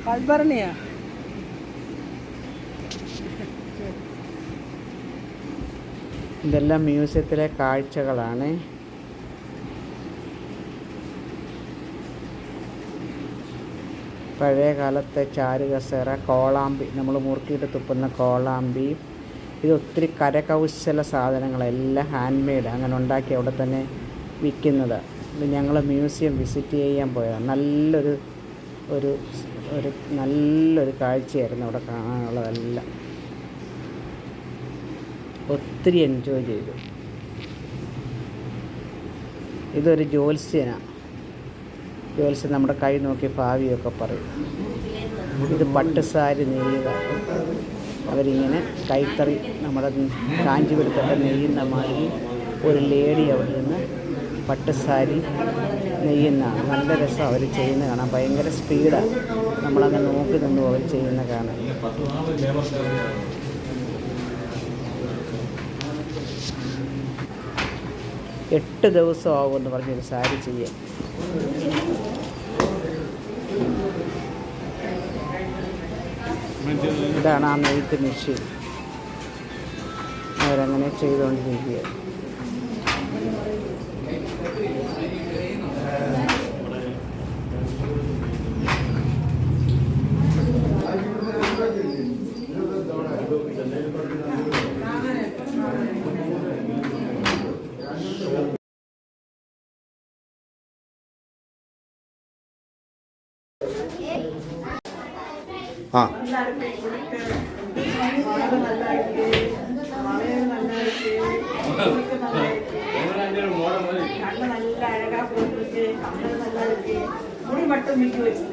കൽഭരണിയാ. ഇതെല്ലാം മ്യൂസിയത്തിലെ കാഴ്ചകളാണ്. പഴയ കാലത്തെ ചാരുകസേര, കോളാമ്പി, നമ്മൾ മുറുക്കിയിട്ട് തുപ്പുന്ന കോളാമ്പി. ഇത് ഒത്തിരി കരകൗശല സാധനങ്ങളെല്ലാം ഹാൻഡ് മെയ്ഡ്, അങ്ങനെ ഉണ്ടാക്കി അവിടെ തന്നെ വിൽക്കുന്നത്. ഇത് ഞങ്ങൾ മ്യൂസിയം വിസിറ്റ് ചെയ്യാൻ പോയതാണ്. നല്ലൊരു കാഴ്ചയായിരുന്നു അവിടെ കാണാനുള്ളതെല്ലാം. ഒത്തിരി എൻജോയ് ചെയ്തു. ഇതൊരു ജ്യോത്സ്യനാണ്. ജ്യോത്സ്യൻ നമ്മുടെ കൈ നോക്കി ഭാവിയൊക്കെ പറയും. ഇത് പട്ടുസാരി നെയ്യുക. അവരിങ്ങനെ കൈത്തറി നമ്മുടെ കാഞ്ചീപുരത്തൊക്കെ നെയ്യുന്ന മാതിരി ഒരു ലേഡി അവിടെ നിന്ന് പട്ടുസാരി നെയ്യുന്നതാണ്. നല്ല രസം അവർ ചെയ്യുന്ന കാണാൻ. ഭയങ്കര സ്പീഡാണ്. നമ്മളങ്ങനെ നോക്കി നിന്നു അവർ ചെയ്യുന്ന കാണാൻ. 8 ദിവസം ആകുമെന്ന് പറഞ്ഞൊരു സാരി ചെയ്യാൻ. ഇതാണ് ആ നെയ്ത്ത് മെഷീൻ. അവരങ്ങനെ ചെയ്തുകൊണ്ടിരിക്കുക. நல்ல அழகா போட்டு முடி மட்டும் மிக்கி வச்சு